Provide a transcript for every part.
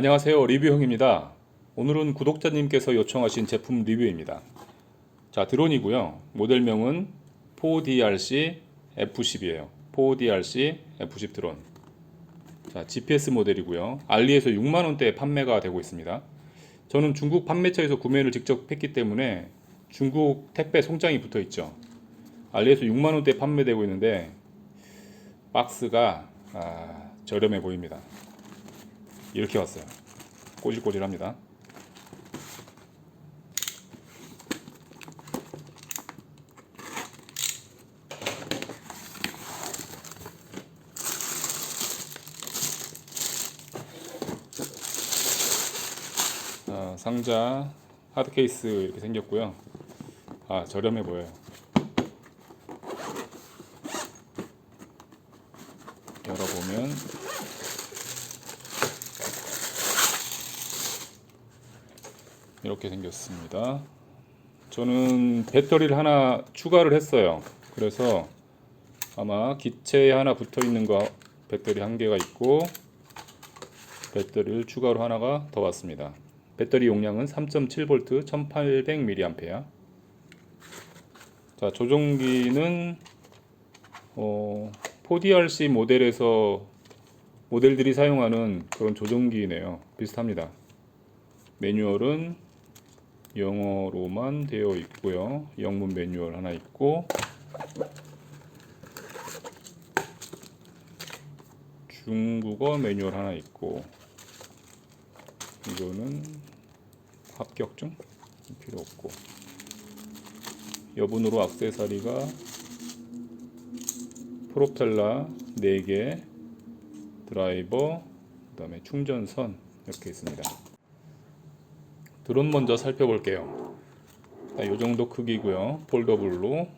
안녕하세요, 리뷰형입니다. 오늘은 구독자님께서 요청하신 제품 리뷰입니다. 자, 드론이고요. 모델명은 4DRC F10이에요 4DRC F10 드론. 자, GPS 모델이고요. 알리에서 6만원대에 판매가 되고 있습니다. 저는 중국 판매처에서 구매를 직접 했기 때문에 중국 택배 송장이 붙어 있죠. 알리에서 6만원대에 판매되고 있는데 박스가 저렴해 보입니다. 이렇게 왔어요. 꼬질꼬질합니다. 상자 하드 케이스 이렇게 생겼고요. 저렴해 보여요. 열어보면 이렇게 생겼습니다. 저는 배터리를 하나 추가를 했어요. 그래서 아마 기체에 하나 붙어 있는 거 배터리 한 개가 있고 배터리를 추가로 하나가 더 왔습니다. 배터리 용량은 3.7V 1800mAh. 자, 조종기는 4DRC 모델에서 모델들이 사용하는 그런 조종기네요. 비슷합니다. 매뉴얼은 영어로만 되어 있고요. 영문 매뉴얼 하나 있고 중국어 매뉴얼 하나 있고 이거는 합격증 필요 없고 여분으로 액세서리가 프로펠러 4개, 드라이버, 그 다음에 충전선 이렇게 있습니다. 드론 먼저 살펴볼게요. 이 정도 크기고요. 폴더블로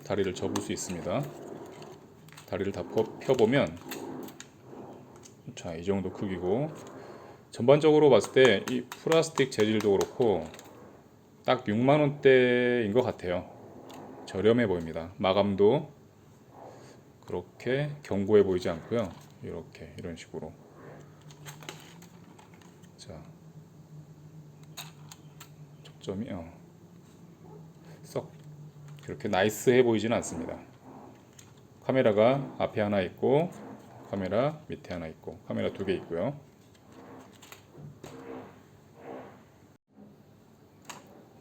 다리를 접을 수 있습니다. 다리를 다 펴보면 자, 이 정도 크기고 전반적으로 봤을 때 이 플라스틱 재질도 그렇고 딱 6만원대인 것 같아요. 저렴해 보입니다. 마감도 그렇게 견고해 보이지 않고요. 이렇게 이런 식으로 자, 초점이 썩 그렇게 나이스해 보이지는 않습니다. 카메라가 앞에 하나 있고 카메라 밑에 하나 있고 카메라 2개 있고요.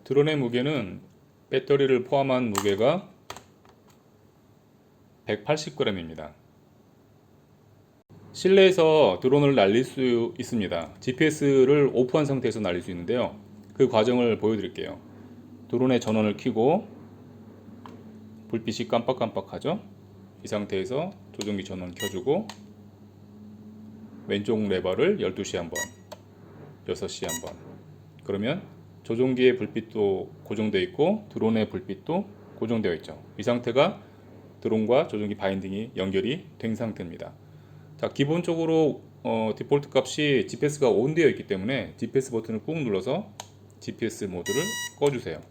드론의 무게는 배터리를 포함한 무게가 180g입니다. 실내에서 드론을 날릴 수 있습니다. GPS를 오프한 상태에서 날릴 수 있는데요. 그 과정을 보여드릴게요. 드론의 전원을 켜고 불빛이 깜빡깜빡하죠. 이 상태에서 조종기 전원 켜주고 왼쪽 레버를 12시에 한번 6시에 한번 그러면 조종기의 불빛도 고정되어 있고 드론의 불빛도 고정되어 있죠. 이 상태가 드론과 조종기 바인딩이 연결이 된 상태입니다. 자, 기본적으로 디폴트 값이 GPS가 ON 되어 있기 때문에 GPS 버튼을 꾹 눌러서 GPS 모드를 꺼주세요.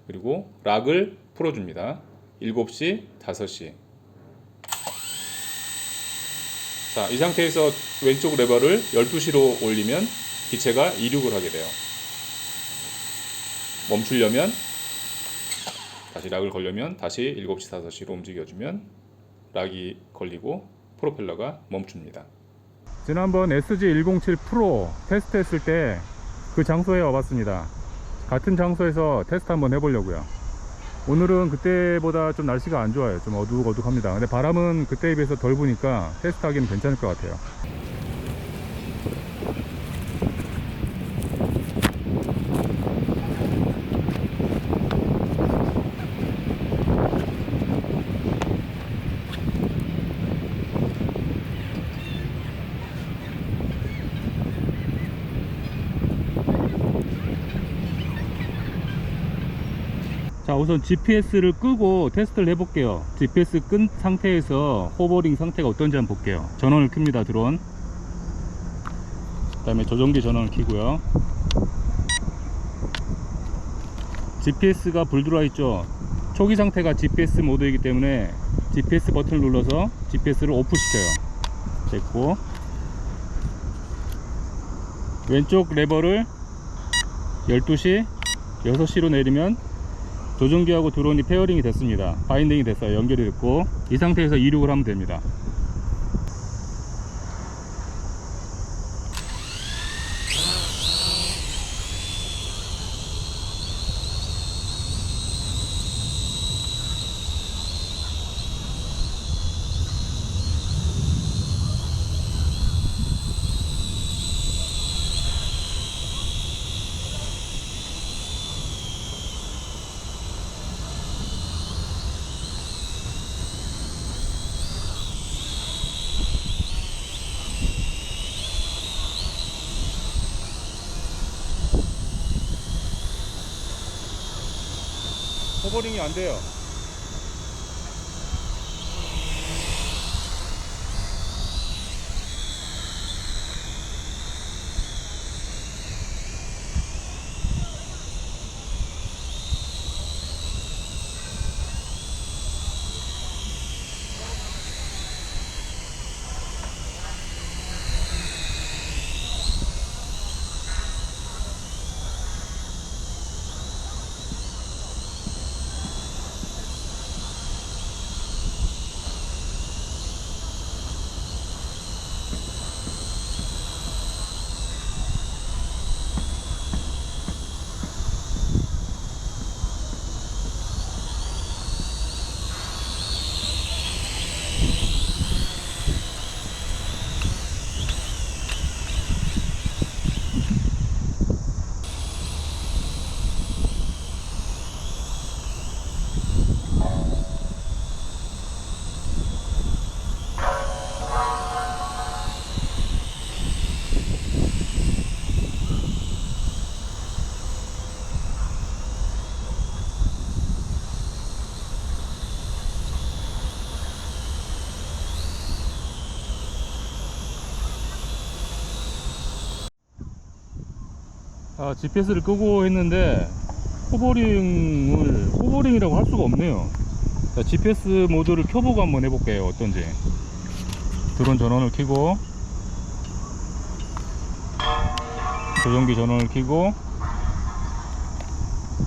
그리고 락을 풀어줍니다. 7시, 5시. 자, 이 상태에서 왼쪽 레버를 12시로 올리면 기체가 이륙을 하게 돼요. 멈추려면 다시 락을 걸려면 다시 7시, 5시로 움직여주면 락이 걸리고 프로펠러가 멈춥니다. 지난번 SG107 프로 테스트했을 때 그 장소에 와봤습니다. 같은 장소에서 테스트 한번 해보려고요. 오늘은 그때보다 좀 날씨가 안 좋아요. 좀 어둑어둑합니다. 근데 바람은 그때에 비해서 덜 부니까 테스트하기는 괜찮을 것 같아요. 자, 우선 GPS를 끄고 테스트를 해볼게요. GPS 끈 상태에서 호버링 상태가 어떤지 한번 볼게요. 전원을 켭니다. 드론. 그 다음에 조종기 전원을 켜고요. GPS가 불 들어와 있죠. 초기 상태가 GPS 모드이기 때문에 GPS 버튼을 눌러서 GPS를 오프 시켜요. 됐고, 왼쪽 레버를 12시, 6시로 내리면 조종기하고 드론이 페어링이 됐습니다. 바인딩이 됐어요. 연결이 됐고, 이 상태에서 이륙을 하면 됩니다. 호버링이 안 돼요. GPS를 끄고 했는데 호버링이라고 할 수가 없네요. 자, GPS 모드를 켜보고 한번 해볼게요. 어떤지. 드론 전원을 켜고, 조종기 전원을 켜고,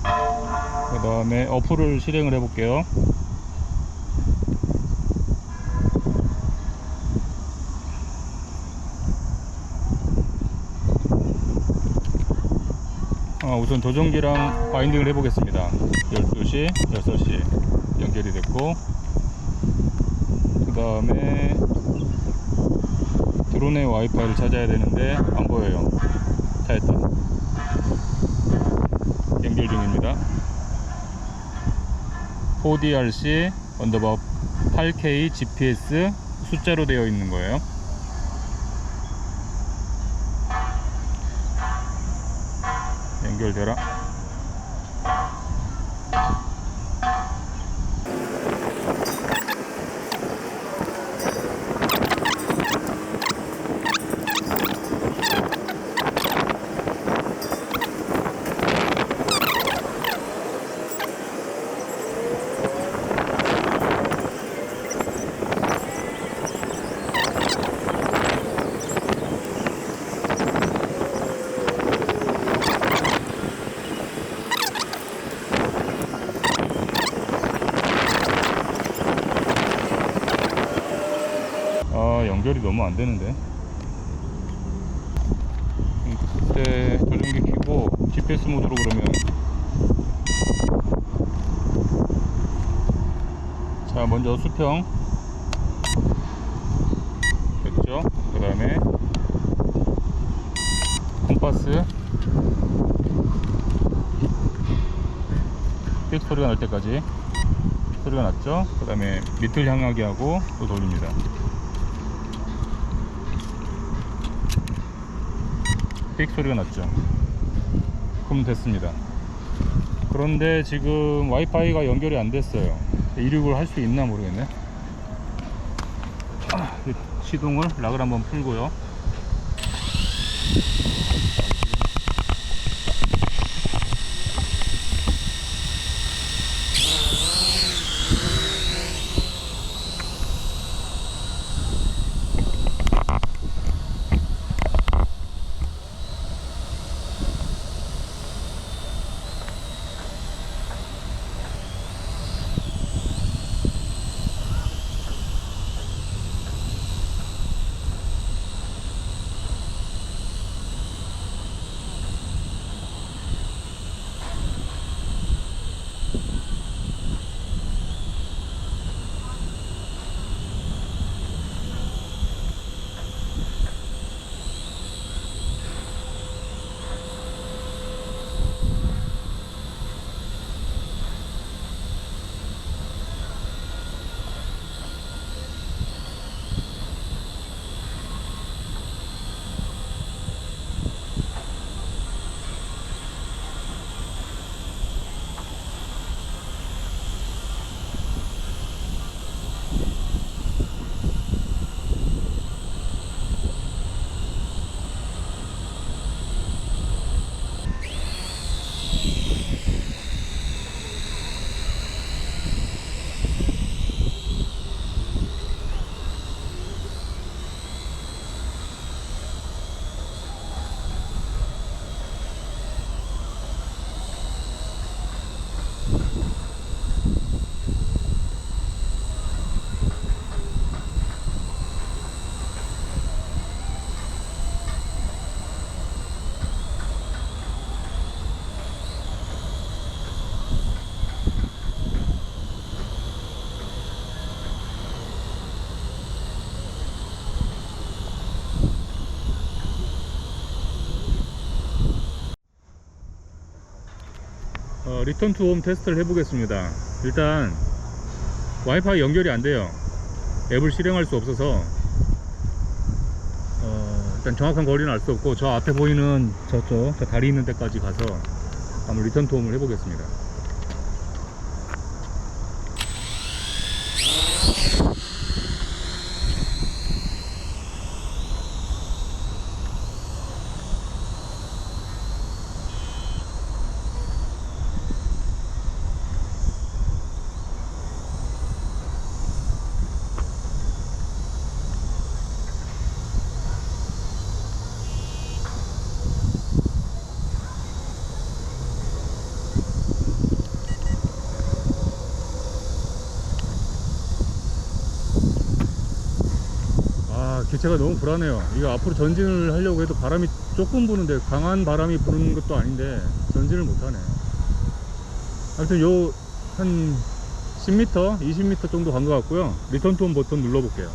그 다음에 어플을 실행을 해볼게요. 우선 조종기랑 바인딩을 해보겠습니다. 12시, 6시 연결이 됐고, 그 다음에 드론의 와이파이를 찾아야 되는데 안 보여요. 찾았다. 연결 중입니다. 4DRC 언더바 8K GPS 숫자로 되어 있는 거예요. 연결되라. 연결이 너무 안 되는데. 그때 조종기 켜고 GPS 모드로 그러면, 자, 먼저 수평 됐죠? 그 다음에 콤파스 삑 소리가 날 때까지 소리가 났죠? 그 다음에 밑을 향하게 하고 또 돌립니다. 삑 소리가 났죠. 그럼 됐습니다. 그런데 지금 와이파이가 연결이 안 됐어요. 이륙을 할 수 있나 모르겠네. 시동을 락을 한번 풀고요. 리턴 투 홈 테스트를 해보겠습니다. 일단 와이파이 연결이 안 돼요. 앱을 실행할 수 없어서 일단 정확한 거리는 알 수 없고, 저 앞에 보이는 저쪽 저 다리 있는 데까지 가서 한번 리턴 투 홈을 해보겠습니다. 기체가 너무 불안해요. 이거 앞으로 전진을 하려고 해도 바람이 조금 부는데, 강한 바람이 부는 것도 아닌데 전진을 못하네. 아무튼 요 한 10m, 20m 정도 간 것 같고요. 리턴 투 홈 버튼 눌러볼게요.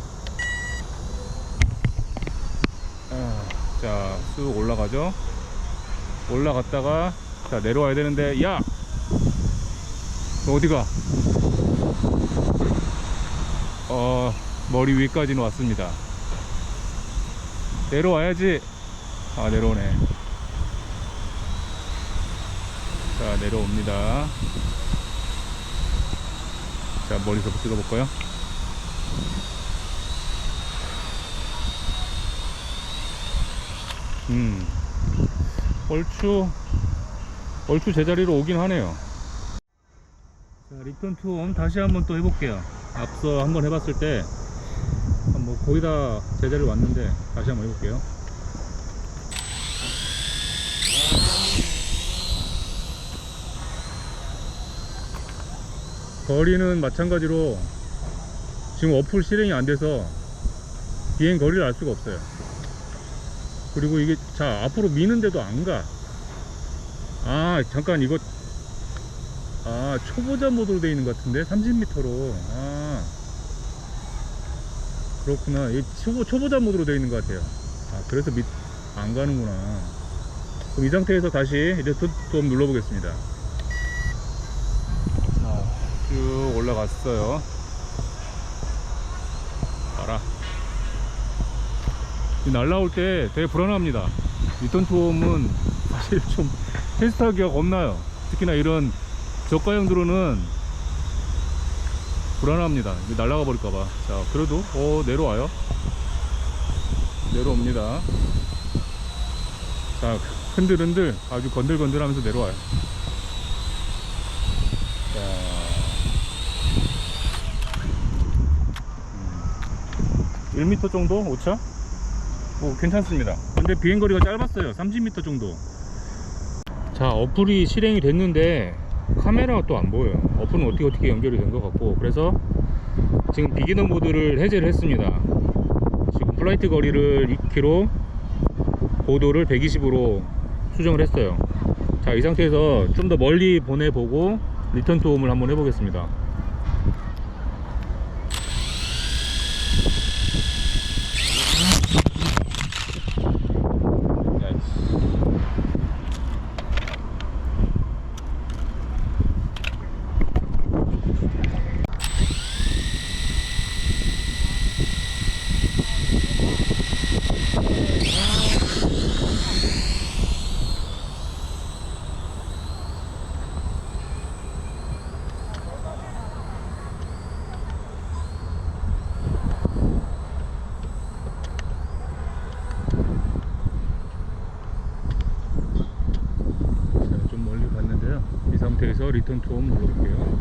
자, 쑥 올라가죠. 올라갔다가 자, 내려와야 되는데, 야! 너 어디가? 머리 위까지는 왔습니다. 내려와야지. 아, 내려오네. 자, 내려옵니다. 자, 머리서부터 찍어볼까요? 얼추 제자리로 오긴 하네요. 자, 리턴 투 홈 다시 한번 또 해볼게요. 앞서 한번 해봤을 때 뭐 거의 다 제자리로 왔는데 다시 한번 해볼게요. 거리는 마찬가지로 지금 어플 실행이 안 돼서 비행 거리를 알 수가 없어요. 그리고 이게 자, 앞으로 미는데도 안 가. 아, 잠깐, 이거 초보자 모드로 되어 있는 것 같은데 30m로. 그렇구나. 이 초보자 모드로 되어 있는 것 같아요. 그래서 안 가는구나. 그럼 이 상태에서 다시 리턴 투 홈 눌러보겠습니다. 자, 쭉 올라갔어요. 봐라. 날라올 때 되게 불안합니다. 리턴 투 홈은 사실 좀 테스트하기가 겁나요. 특히나 이런 저가형 드론은 불안합니다. 날아가 버릴까봐. 자, 그래도 내려와요. 내려옵니다. 자, 흔들흔들 아주 건들건들 하면서 내려와요. 자, 1m 정도 오차? 괜찮습니다. 근데 비행거리가 짧았어요. 30m 정도. 자, 어플이 실행이 됐는데 카메라가 또 안 보여요. 어플은 어떻게 연결이 된 것 같고, 그래서 지금 비기너 모드를 해제를 했습니다. 지금 플라이트 거리를 2km, 고도를 120으로 수정을 했어요. 자, 이 상태에서 좀 더 멀리 보내보고 리턴 투 홈을 한번 해보겠습니다. 상태에서 리턴 투 홈 눌러볼게요.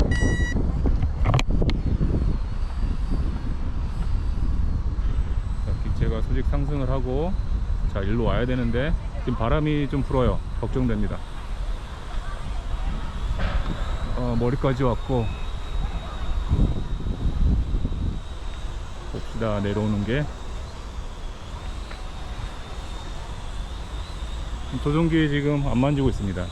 자, 기체가 수직 상승을 하고, 자, 일로 와야 되는데 지금 바람이 좀 불어요. 걱정됩니다. 머리까지 왔고, 봅시다. 내려오는 게 조종기 지금 안 만지고 있습니다.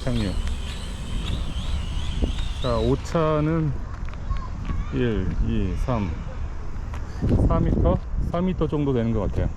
착륙. 자, 5차는 1, 2, 3, 4m? 4m 정도 되는 것 같아요.